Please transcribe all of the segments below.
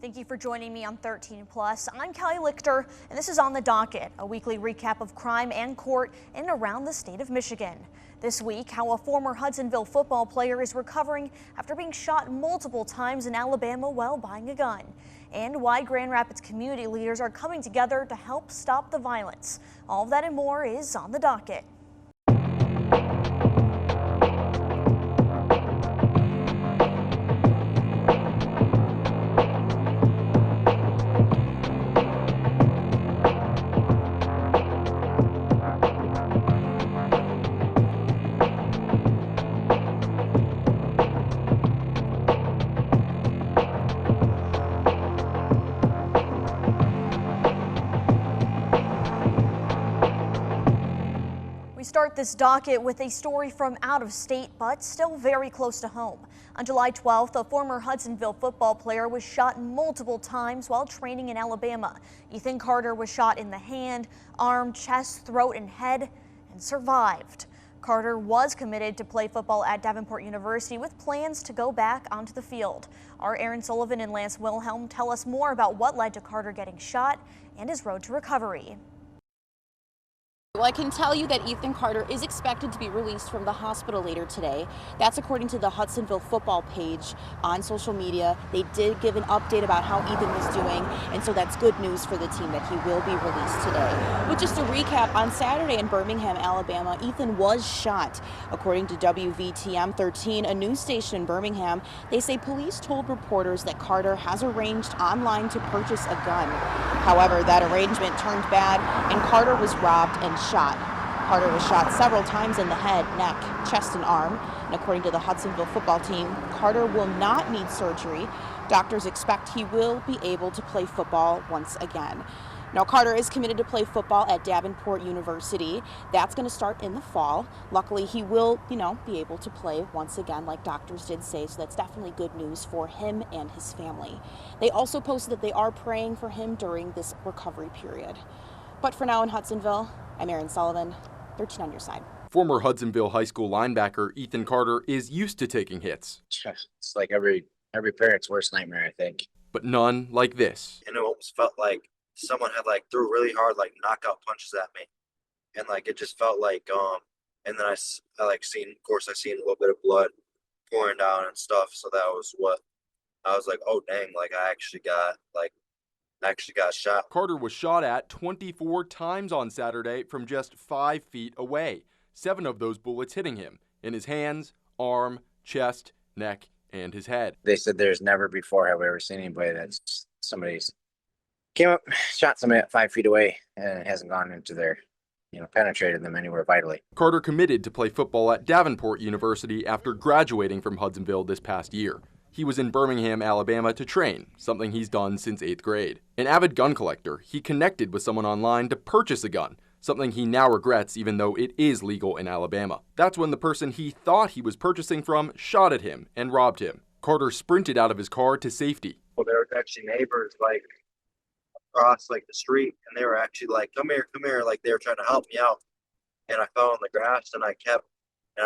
Thank you for joining me on 13 Plus. I'm Cali Lichter, and this is On the Docket, a weekly recap of crime and court in and around the state of Michigan. This week, how a former Hudsonville football player is recovering after being shot multiple times in Alabama while buying a gun, and why Grand Rapids community leaders are coming together to help stop the violence. All of that and more is On the Docket. Start this docket with a story from out of state, but still very close to home. On July 12th, a former Hudsonville football player was shot multiple times while training in Alabama. Ethan Carter was shot in the hand, arm, chest, throat, and head, and survived. Carter was committed to play football at Davenport University with plans to go back onto the field. Our Aaron Sullivan and Lance Wilhelm tell us more about what led to Carter getting shot and his road to recovery. Well, I can tell you that Ethan Carter is expected to be released from the hospital later today. That's according to the Hudsonville football page on social media. They did give an update about how Ethan was doing, and so that's good news for the team that he will be released today. But just a recap, on Saturday in Birmingham, Alabama, Ethan was shot. According to WVTM 13, a news station in Birmingham, they say police told reporters that Carter has arranged online to purchase a gun. However, that arrangement turned bad, and Carter was robbed and shot. Carter was shot several times in the head, neck, chest, and arm. And according to the Hudsonville football team, Carter will not need surgery. Doctors expect he will be able to play football once again. Now, Carter is committed to play football at Davenport University. That's going to start in the fall. Luckily, he will, be able to play once again, like doctors did say, so that's definitely good news for him and his family. They also posted that they are praying for him during this recovery period. But for now in Hudsonville, I'm Aaron Sullivan, 13 on your side. Former Hudsonville High School linebacker Ethan Carter is used to taking hits. It's like every parent's worst nightmare, I think. But none like this. And it almost felt like someone had threw really hard knockout punches at me, and it just felt and then I seen a little bit of blood pouring down and stuff. So that was what I was like, oh dang, I actually got shot. Carter was shot at 24 times on Saturday from just 5 feet away. 7 of those bullets hitting him in his hands, arm, chest, neck, and his head. They said there's never before have we ever seen anybody that's somebody's came up, shot somebody at 5 feet away, and it hasn't gone into their, penetrated them anywhere vitally. Carter committed to play football at Davenport University after graduating from Hudsonville this past year. He was in Birmingham, Alabama to train, something he's done since 8th grade. An avid gun collector, he connected with someone online to purchase a gun, something he now regrets even though it is legal in Alabama. That's when the person he thought he was purchasing from shot at him and robbed him. Carter sprinted out of his car to safety. Well, there were actually neighbors across the street, and they were actually come here, they were trying to help me out. And I fell on the grass, and I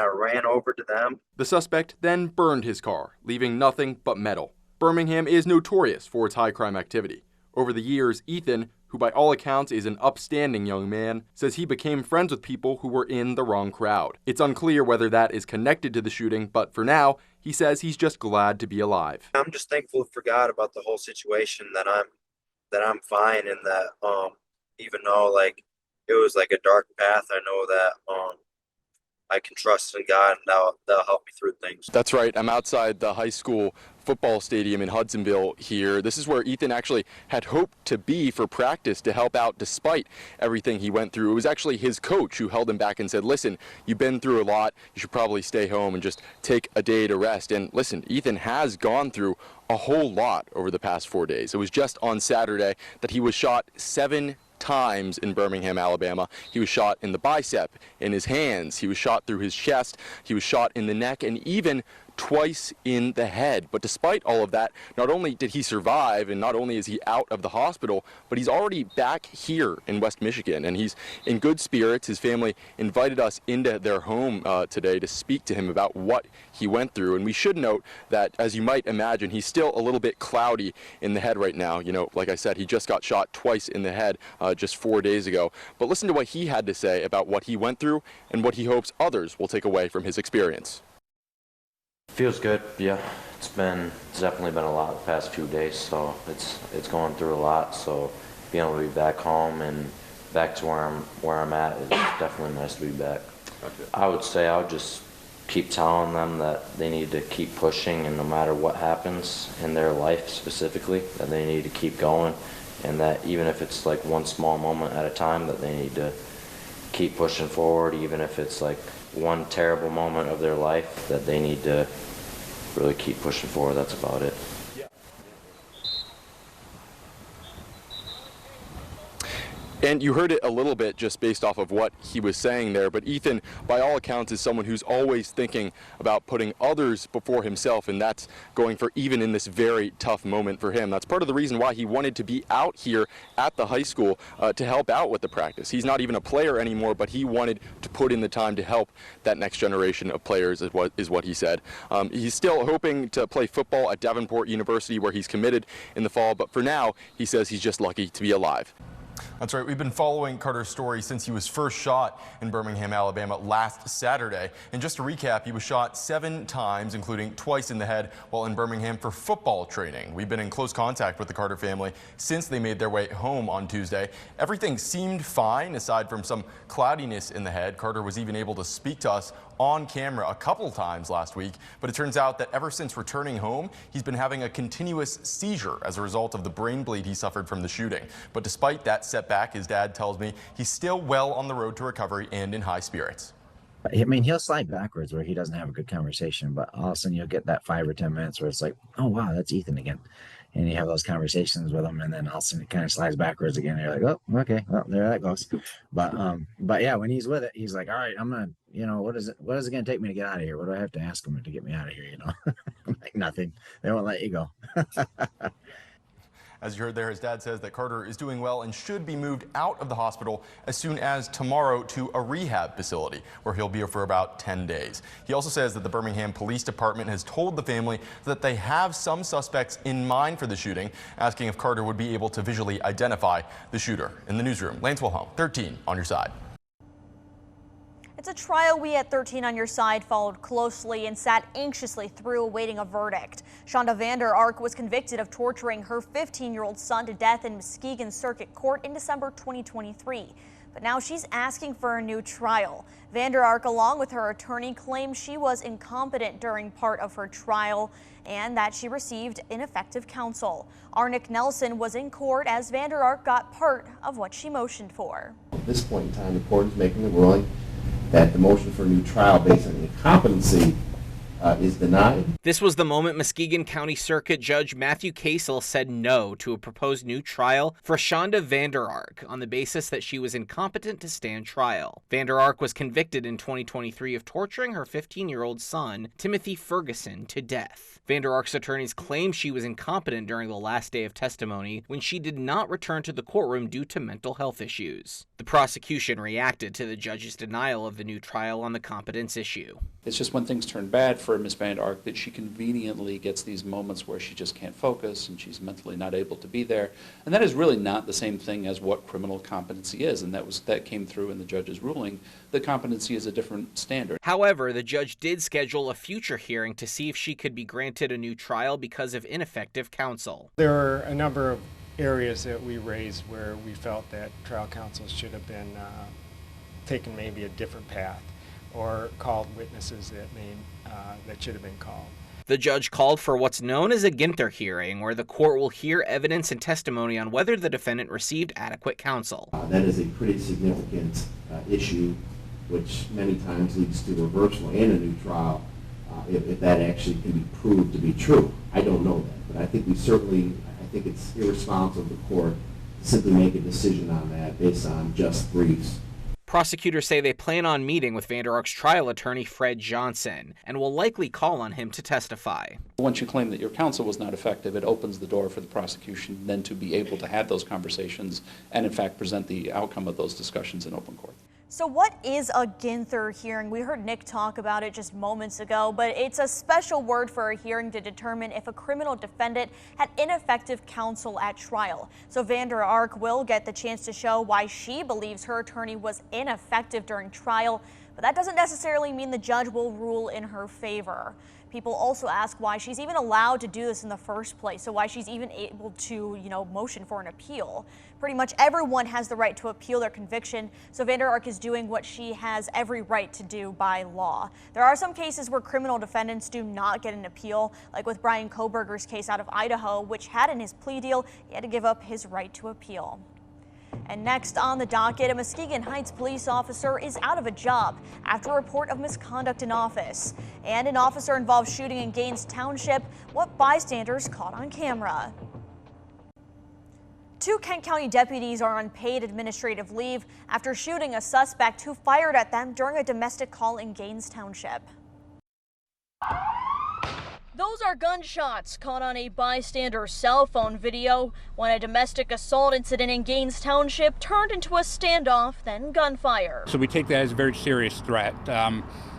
ran over to them. The suspect then burned his car, leaving nothing but metal. Birmingham is notorious for its high crime activity. Over the years, Ethan, who by all accounts is an upstanding young man, says he became friends with people who were in the wrong crowd. It's unclear whether that is connected to the shooting, but for now, he says he's just glad to be alive. I'm just thankful for God about the whole situation, that I'm fine, and that even though it was a dark path, I know that I can trust in God, and that'll help me through things. That's right. I'm outside the high school football stadium in Hudsonville here. This is where Ethan actually had hoped to be for practice to help out despite everything he went through. It was actually his coach who held him back and said, listen, you've been through a lot. You should probably stay home and just take a day to rest. And listen, Ethan has gone through a whole lot over the past 4 days. It was just on Saturday that he was shot 7 times in Birmingham, Alabama. He was shot in the bicep, in his hands. He was shot through his chest. He was shot in the neck, and even twice in the head. But despite all of that, not only did he survive, and not only is he out of the hospital, but he's already back here in West Michigan, and he's in good spirits. His family invited us into their home today to speak to him about what he went through. And we should note that, as you might imagine, he's still a little bit cloudy in the head right now. You know, like I said, he just got shot twice in the head just 4 days ago. But listen to what he had to say about what he went through and what he hopes others will take away from his experience. Feels good, yeah. It's definitely been a lot the past few days, so it's going through a lot. So being able to be back home and back to where I'm at is definitely nice to be back. Okay. I would say I would just keep telling them that they need to keep pushing, and no matter what happens in their life specifically, that they need to keep going, and that even if it's like one small moment at a time, that they need to keep pushing forward, even if it's like one terrible moment of their life, that they need to really keep pushing forward. That's about it. And you heard it a little bit just based off of what he was saying there, but Ethan, by all accounts, is someone who's always thinking about putting others before himself, and that's going for even in this very tough moment for him. That's part of the reason why he wanted to be out here at the high school to help out with the practice. He's not even a player anymore, but he wanted to put in the time to help that next generation of players, is what he said. He's still hoping to play football at Davenport University, where he's committed in the fall, but for now, he says he's just lucky to be alive. That's right. We've been following Carter's story since he was first shot in Birmingham, Alabama last Saturday. And just to recap, he was shot 7 times, including twice in the head, while in Birmingham for football training. We've been in close contact with the Carter family since they made their way home on Tuesday. Everything seemed fine, aside from some cloudiness in the head. Carter was even able to speak to us on camera a couple times last week, but it turns out that ever since returning home, he's been having a continuous seizure as a result of the brain bleed he suffered from the shooting. But despite that setback, his dad tells me he's still well on the road to recovery and in high spirits. I mean, he'll slide backwards where he doesn't have a good conversation, but all of a sudden you'll get that 5 or 10 minutes where it's like, oh, wow, that's Ethan again. And you have those conversations with him, and then all of a sudden it kind of slides backwards again. And you're like, oh, okay, well, there that goes. But yeah, when he's with it, he's like, all right, I'm going to, what is it going to take me to get out of here? What do I have to ask him to get me out of here? I'm like, nothing. They won't let you go. As you heard there, his dad says that Carter is doing well and should be moved out of the hospital as soon as tomorrow to a rehab facility, where he'll be for about 10 days. He also says that the Birmingham Police Department has told the family that they have some suspects in mind for the shooting, asking if Carter would be able to visually identify the shooter. In the newsroom, Lance Wilhelm, 13 on your side. It's a trial we at 13 on your side followed closely and sat anxiously through awaiting a verdict. Shonda Vander Ark was convicted of torturing her 15-year-old son to death in Muskegon Circuit Court in December 2023. But now she's asking for a new trial. Vander Ark, along with her attorney, claims she was incompetent during part of her trial and that she received ineffective counsel. Arnick Nelson was in court as Vander Ark got part of what she motioned for. At this point in time, the court is making a ruling that the motion for a new trial based on incompetency is denied. This was the moment Muskegon County Circuit Judge Matthew Casel said no to a proposed new trial for Shonda Vander Ark on the basis that she was incompetent to stand trial. Vander Ark was convicted in 2023 of torturing her 15-year-old son, Timothy Ferguson, to death. Vander Ark's attorneys claim she was incompetent during the last day of testimony when she did not return to the courtroom due to mental health issues. The prosecution reacted to the judge's denial of the new trial on the competence issue. It's just when things turn bad for Ms. Vander Ark that she conveniently gets these moments where she just can't focus and she's mentally not able to be there. And that is really not the same thing as what criminal competency is, and that came through in the judge's ruling. The competency is a different standard. However, the judge did schedule a future hearing to see if she could be granted a new trial because of ineffective counsel. There are a number of areas that we raised where we felt that trial counsel should have been taken maybe a different path, or called witnesses that should have been called. The judge called for what's known as a Ginter hearing, where the court will hear evidence and testimony on whether the defendant received adequate counsel. That is a pretty significant issue, which many times leads to reversal and a new trial if that actually can be proved to be true. I don't know that, but I think it's irresponsible of the court to simply make a decision on that based on just briefs. Prosecutors say they plan on meeting with Vander Ark's trial attorney, Fred Johnson, and will likely call on him to testify. Once you claim that your counsel was not effective, it opens the door for the prosecution then to be able to have those conversations and, in fact, present the outcome of those discussions in open court. So what is a Ginther hearing? We heard Nick talk about it just moments ago, but it's a special word for a hearing to determine if a criminal defendant had ineffective counsel at trial. So Vander Ark will get the chance to show why she believes her attorney was ineffective during trial, but that doesn't necessarily mean the judge will rule in her favor. People also ask why she's even allowed to do this in the first place, so why she's even able to, motion for an appeal. Pretty much everyone has the right to appeal their conviction, so Vander Ark is doing what she has every right to do by law. There are some cases where criminal defendants do not get an appeal, like with Brian Koberger's case out of Idaho, which had in his plea deal, he had to give up his right to appeal. And next on the docket, a Muskegon Heights police officer is out of a job after a report of misconduct in office. And an officer-involved shooting in Gaines Township, what bystanders caught on camera. 2 Kent County deputies are on paid administrative leave after shooting a suspect who fired at them during a domestic call in Gaines Township. Those are gunshots caught on a bystander's cell phone video when a domestic assault incident in Gaines Township turned into a standoff, then gunfire. So we take that as a very serious threat.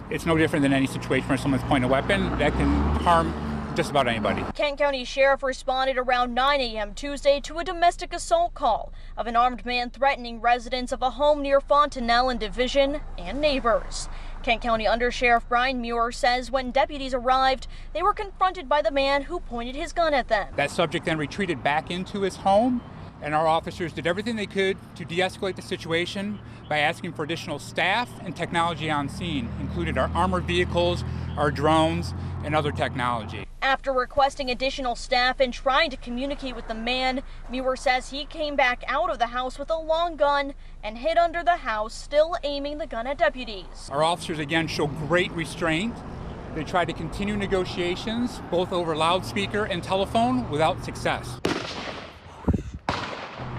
It's no different than any situation where someone's pointing a weapon that can harm just about anybody. Kent County Sheriff responded around 9 a.m. Tuesday to a domestic assault call of an armed man threatening residents of a home near Fontanelle and Division and neighbors. Kent County Undersheriff Brian Muir says when deputies arrived, they were confronted by the man who pointed his gun at them. That subject then retreated back into his home, and our officers did everything they could to de-escalate the situation by asking for additional staff and technology on scene, including our armored vehicles, our drones, and other technology. After requesting additional staff and trying to communicate with the man, Muir says he came back out of the house with a long gun and hid under the house, still aiming the gun at deputies. Our officers again show great restraint. They tried to continue negotiations, both over loudspeaker and telephone, without success.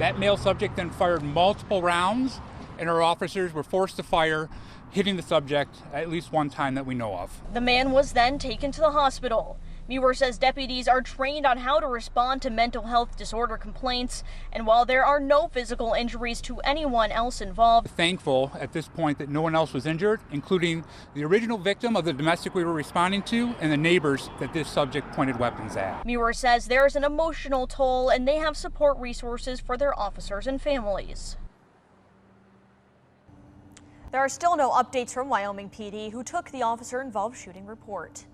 That male subject then fired multiple rounds, and our officers were forced to fire, hitting the subject at least one time that we know of. The man was then taken to the hospital. Muir says deputies are trained on how to respond to mental health disorder complaints, and while there are no physical injuries to anyone else involved. Thankful at this point that no one else was injured, including the original victim of the domestic we were responding to and the neighbors that this subject pointed weapons at. Muir says there's an emotional toll and they have support resources for their officers and families. There are still no updates from Wyoming PD, who took the officer-involved shooting report.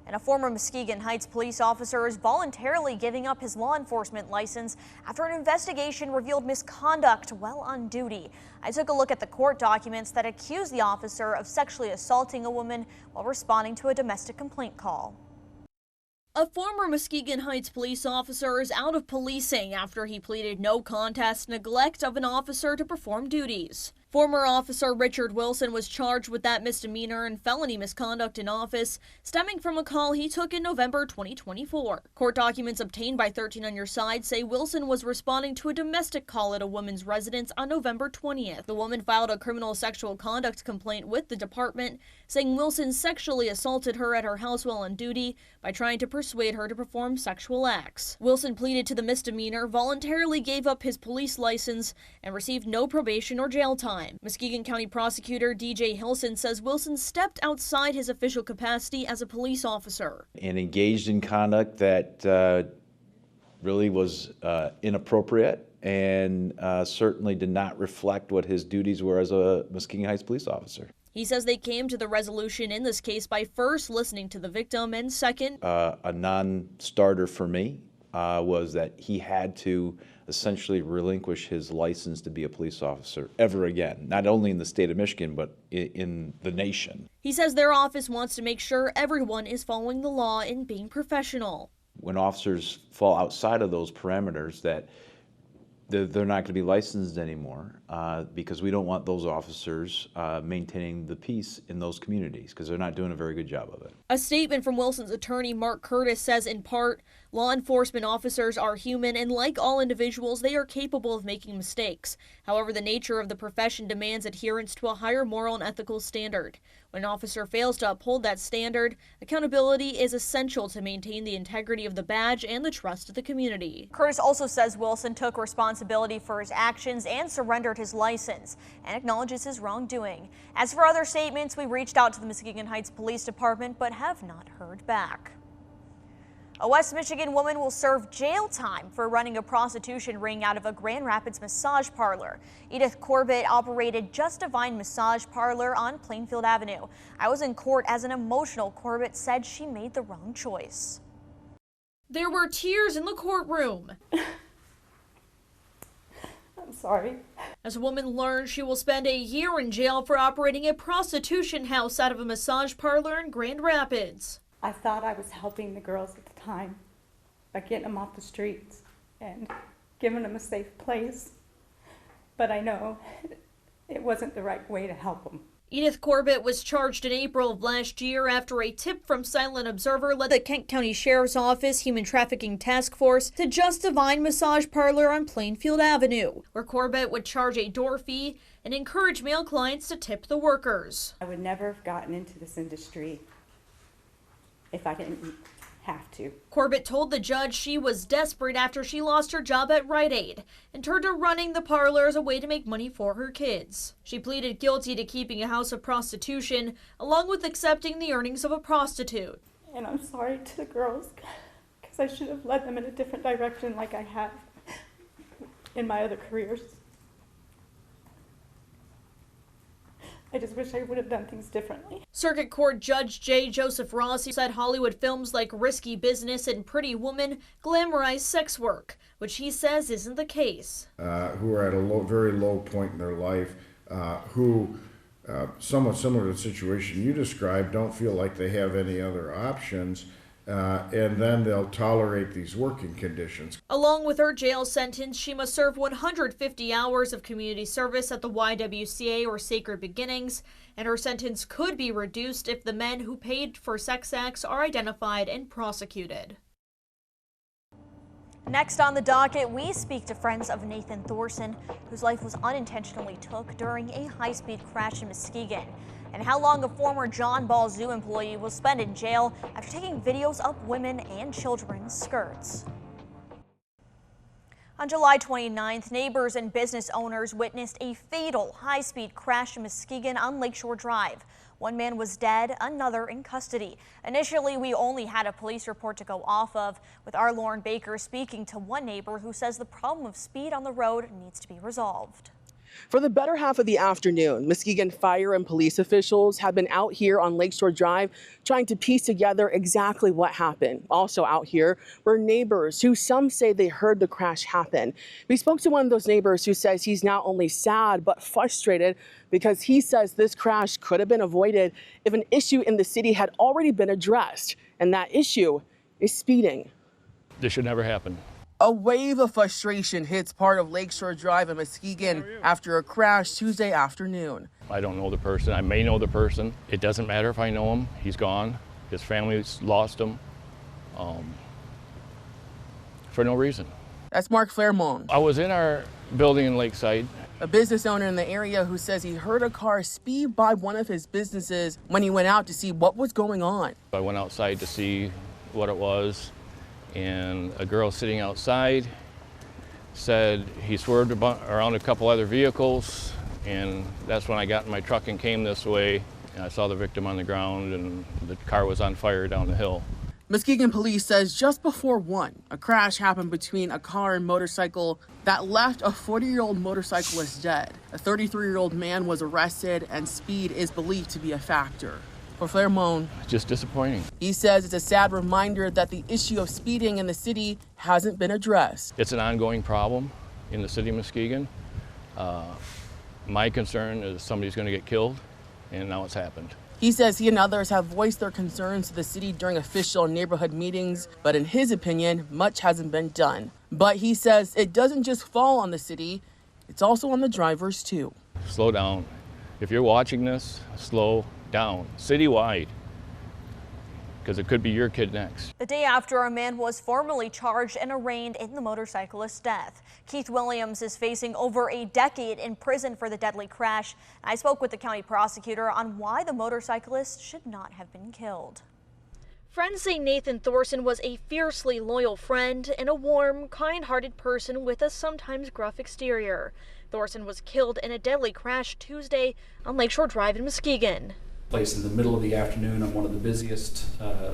And a former Muskegon Heights police officer is voluntarily giving up his law enforcement license after an investigation revealed misconduct while on duty. I took a look at the court documents that accuse the officer of sexually assaulting a woman while responding to a domestic complaint call. A former Muskegon Heights police officer is out of policing after he pleaded no contest neglect of an officer to perform duties. Former Officer Richard Wilson was charged with that misdemeanor and felony misconduct in office, stemming from a call he took in November 2024. Court documents obtained by 13 on Your Side say Wilson was responding to a domestic call at a woman's residence on November 20th. The woman filed a criminal sexual conduct complaint with the department, saying Wilson sexually assaulted her at her house while on duty by trying to persuade her to perform sexual acts. Wilson pleaded to the misdemeanor, voluntarily gave up his police license, and received no probation or jail time. Muskegon County Prosecutor DJ Hilson says Wilson stepped outside his official capacity as a police officer and engaged in conduct that really was inappropriate and certainly did not reflect what his duties were as a Muskegon Heights police officer. He says they came to the resolution in this case by first listening to the victim and second, a non-starter for me was that he had to essentially relinquish his license to be a police officer ever again, not only in the state of Michigan, but in the nation. He says their office wants to make sure everyone is following the law and being professional. When officers fall outside of those parameters, that they're not going to be licensed anymore because we don't want those officers maintaining the peace in those communities because they're not doing a very good job of it. A statement from Wilson's attorney, Mark Curtis, says in part, law enforcement officers are human and like all individuals, they are capable of making mistakes. However, the nature of the profession demands adherence to a higher moral and ethical standard. When an officer fails to uphold that standard, accountability is essential to maintain the integrity of the badge and the trust of the community. Curtis also says Wilson took responsibility for his actions and surrendered his license and acknowledges his wrongdoing. As for other statements, we reached out to the Muskegon Heights Police Department but have not heard back. A West Michigan woman will serve jail time for running a prostitution ring out of a Grand Rapids massage parlor. Edith Corbett operated Just Divine Massage Parlor on Plainfield Avenue. I was in court as an emotional Corbett said she made the wrong choice. There were tears in the courtroom. I'm sorry. As a woman learns she will spend a year in jail for operating a prostitution house out of a massage parlor in Grand Rapids. I thought I was helping the girls at the time by getting them off the streets and giving them a safe place, but I know it wasn't the right way to help them. Edith Corbett was charged in April of last year after a tip from Silent Observer led the Kent County Sheriff's Office Human Trafficking Task Force to Just Divine Massage Parlor on Plainfield Avenue, where Corbett would charge a door fee and encourage male clients to tip the workers. I would never have gotten into this industry if I didn't have to. Corbett told the judge she was desperate after she lost her job at Rite Aid and turned to running the parlor as a way to make money for her kids. She pleaded guilty to keeping a house of prostitution, along with accepting the earnings of a prostitute. And I'm sorry to the girls, because I should have led them in a different direction like I have in my other careers. I just wish I would have done things differently. Circuit Court Judge J. Joseph Rossi said Hollywood films like Risky Business and Pretty Woman glamorize sex work, which he says isn't the case. Who are at a very low point in their life, who, somewhat similar to the situation you described, don't feel like they have any other options, and then they'll tolerate these working conditions. Along with her jail sentence, she must serve 150 hours of community service at the YWCA or Sacred Beginnings, and her sentence could be reduced if the men who paid for sex acts are identified and prosecuted. Next on the docket, we speak to friends of Nathan Thorson, whose life was unintentionally took during a high-speed crash in Muskegon, and how long a former John Ball Zoo employee will spend in jail after taking videos of women and children's skirts. On July 29th, neighbors and business owners witnessed a fatal high-speed crash in Muskegon on Lakeshore Drive. One man was dead, another in custody. Initially, we only had a police report to go off of, with our Lauren Baker speaking to one neighbor who says the problem of speed on the road needs to be resolved. For the better half of the afternoon, Muskegon fire and police officials have been out here on Lakeshore Drive trying to piece together exactly what happened. Also out here were neighbors who some say they heard the crash happen. We spoke to one of those neighbors who says he's not only sad but frustrated because he says this crash could have been avoided if an issue in the city had already been addressed, and that issue is speeding. This should never happen. A wave of frustration hits part of Lakeshore Drive in Muskegon after a crash Tuesday afternoon. I don't know the person. I may know the person. It doesn't matter if I know him. He's gone. His family's lost him for no reason. That's Mark Fairmont. I was in our building in Lakeside. A business owner in the area who says he heard a car speed by one of his businesses when he went out to see what was going on. I went outside to see what it was, and a girl sitting outside said he swerved around a couple other vehicles, and that's when I got in my truck and came this way, and I saw the victim on the ground and the car was on fire down the hill. Muskegon police says just before 1, a crash happened between a car and motorcycle that left a 40-year-old motorcyclist dead. A 33-year-old man was arrested, and speed is believed to be a factor. For Fairmont, just disappointing. He says it's a sad reminder that the issue of speeding in the city hasn't been addressed. It's an ongoing problem in the city of Muskegon. My concern is somebody's going to get killed, and now it's happened. He says he and others have voiced their concerns to the city during official neighborhood meetings, but in his opinion, much hasn't been done. But he says it doesn't just fall on the city, it's also on the drivers too. Slow down. If you're watching this, slow down, citywide, because it could be your kid next. The day after a man was formally charged and arraigned in the motorcyclist's death. Keith Williams is facing over a decade in prison for the deadly crash. I spoke with the county prosecutor on why the motorcyclist should not have been killed. Friends say Nathan Thorson was a fiercely loyal friend and a warm, kind-hearted person with a sometimes gruff exterior. Thorson was killed in a deadly crash Tuesday on Lakeshore Drive in Muskegon. Place in the middle of the afternoon on one of the busiest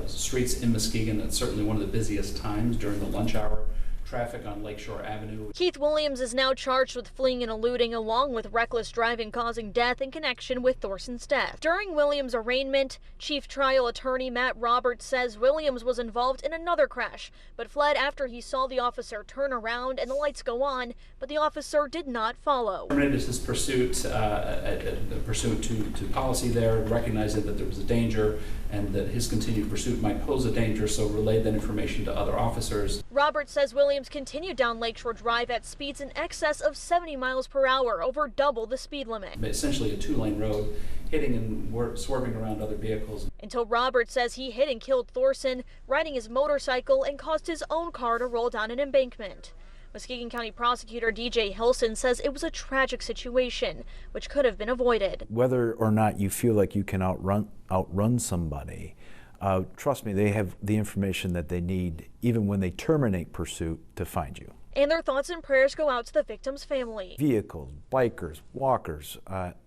streets in Muskegon. It's certainly one of the busiest times during the lunch hour. Traffic on Lakeshore Avenue. Keith Williams is now charged with fleeing and eluding along with reckless driving causing death in connection with Thorson's death. During Williams' arraignment, Chief Trial Attorney Matt Roberts says Williams was involved in another crash, but fled after he saw the officer turn around and the lights go on, but the officer did not follow. Terminated his pursuit, pursuant to policy there, recognizing that there was a danger and that his continued pursuit might pose a danger, so relayed that information to other officers. Roberts says Williams continued down Lakeshore Drive at speeds in excess of 70 miles per hour, over double the speed limit. Essentially a two-lane road, hitting and swerving around other vehicles. Until Roberts says he hit and killed Thorson, riding his motorcycle, and caused his own car to roll down an embankment. Muskegon County Prosecutor DJ Hilson says it was a tragic situation, which could have been avoided. Whether or not you feel like you can outrun somebody, trust me, they have the information that they need, even when they terminate pursuit, to find you. And their thoughts and prayers go out to the victim's family. Vehicles, bikers, walkers,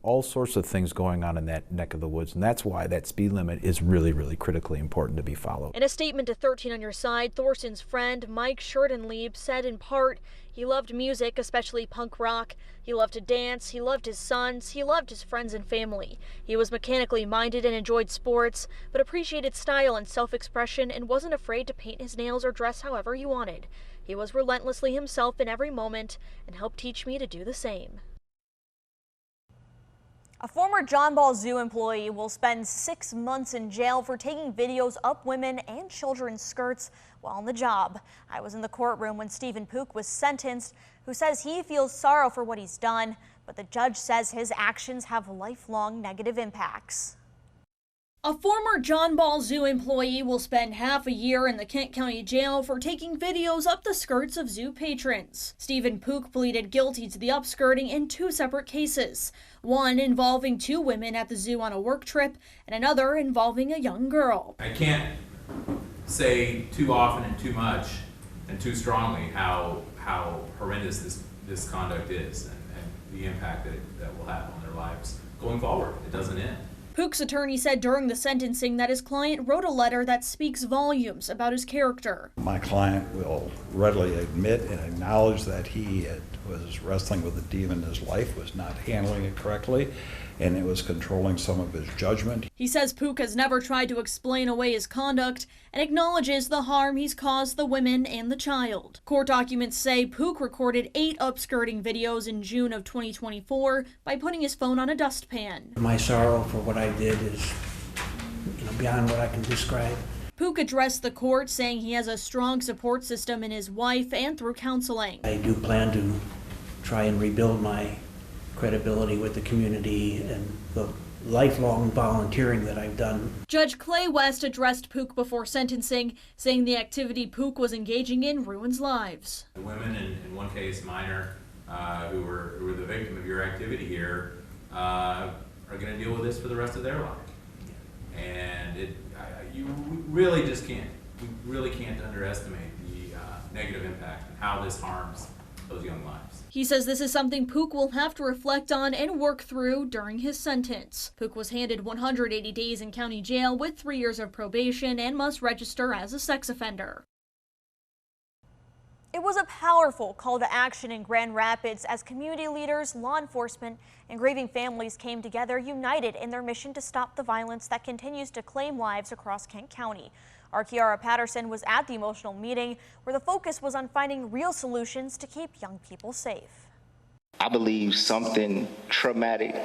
all sorts of things going on in that neck of the woods, and that's why that speed limit is really, really critically important to be followed. In a statement to 13 on Your Side, Thorson's friend Mike Scherdenlieb said in part, he loved music, especially punk rock. He loved to dance, he loved his sons, he loved his friends and family. He was mechanically minded and enjoyed sports, but appreciated style and self-expression and wasn't afraid to paint his nails or dress however he wanted. He was relentlessly himself in every moment and helped teach me to do the same. A former John Ball Zoo employee will spend 6 months in jail for taking videos up women and children's skirts while on the job. I was in the courtroom when Stephen Pook was sentenced, who says he feels sorrow for what he's done, but the judge says his actions have lifelong negative impacts. A former John Ball Zoo employee will spend half a year in the Kent County Jail for taking videos up the skirts of zoo patrons. Stephen Pook pleaded guilty to the upskirting in 2 separate cases, one involving 2 women at the zoo on a work trip and another involving a young girl. I can't say too often and too much and too strongly how horrendous this conduct is and the impact that will have on their lives going forward. It doesn't end. Pook's attorney said during the sentencing that his client wrote a letter that speaks volumes about his character. My client will readily admit and acknowledge that he was wrestling with a demon in his life, was not handling it correctly, and it was controlling some of his judgment. He says Pook has never tried to explain away his conduct and acknowledges the harm he's caused the women and the child. Court documents say Pook recorded 8 upskirting videos in June of 2024 by putting his phone on a dustpan. My sorrow for what I did is, beyond what I can describe. Pook addressed the court saying he has a strong support system in his wife and through counseling. I do plan to try and rebuild my credibility with the community and the lifelong volunteering that I've done. Judge Clay West addressed Pook before sentencing, saying the activity Pook was engaging in ruins lives. The women, in one case minor, who were the victim of your activity here, are going to deal with this for the rest of their life. And you really just can't. We really can't underestimate the negative impact and how this harms those young lives. He says this is something Pook will have to reflect on and work through during his sentence. Pook was handed 180 days in county jail with 3 years of probation and must register as a sex offender. It was a powerful call to action in Grand Rapids as community leaders, law enforcement, and grieving families came together united in their mission to stop the violence that continues to claim lives across Kent County. Our Kiara Patterson was at the emotional meeting where the focus was on finding real solutions to keep young people safe. I believe something traumatic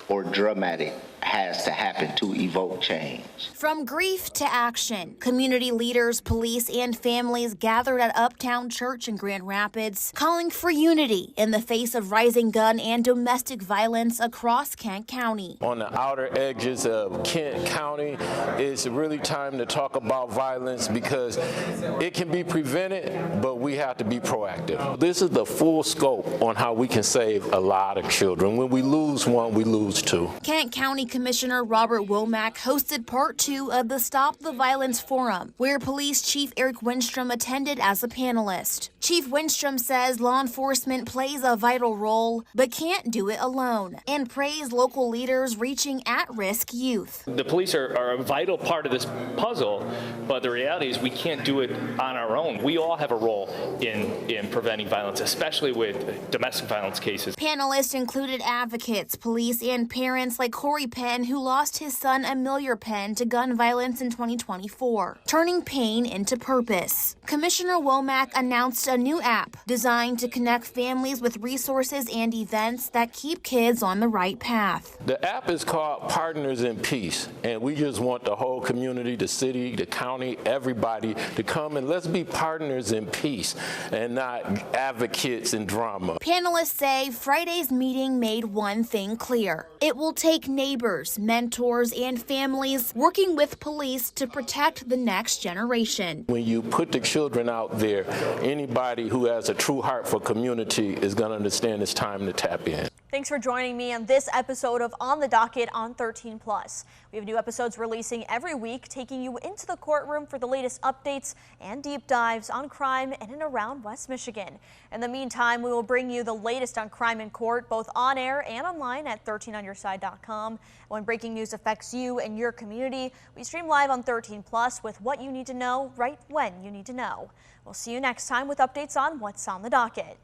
or dramatic has to happen to evoke change. From grief to action, community leaders, police, and families gathered at Uptown Church in Grand Rapids, calling for unity in the face of rising gun and domestic violence across Kent County. On the outer edges of Kent County, it's really time to talk about violence because it can be prevented, but we have to be proactive. This is the full scope on how we can save a lot of children. When we lose one, we lose two. Kent County Commissioner Robert Womack hosted part 2 of the Stop the Violence Forum, where Police Chief Eric Winstrom attended as a panelist. Chief Winstrom says law enforcement plays a vital role, but can't do it alone, and praised local leaders reaching at-risk youth. The police are a vital part of this puzzle, but the reality is we can't do it on our own. We all have a role in preventing violence, especially with domestic violence cases. Panelists included advocates, police, and parents like Corey Penn, who lost his son Amelia Penn to gun violence in 2024, turning pain into purpose. Commissioner Womack announced a new app designed to connect families with resources and events that keep kids on the right path. The app is called Partners in Peace, and we just want the whole community, the city, the county, everybody to come and let's be partners in peace and not advocates in drama. Panelists say Friday's meeting made one thing clear. It will take neighbors, mentors, and families working with police to protect the next generation. When you put the children out there, anybody who has a true heart for community is going to understand it's time to tap in. Thanks for joining me on this episode of On the Docket on 13 Plus. We have new episodes releasing every week, taking you into the courtroom for the latest updates and deep dives on crime in and around West Michigan. In the meantime, we will bring you the latest on crime in court, both on air and online at 13onyourside.com. When breaking news affects you and your community, we stream live on 13 Plus with what you need to know right when you need to know. We'll see you next time with updates on what's on the docket.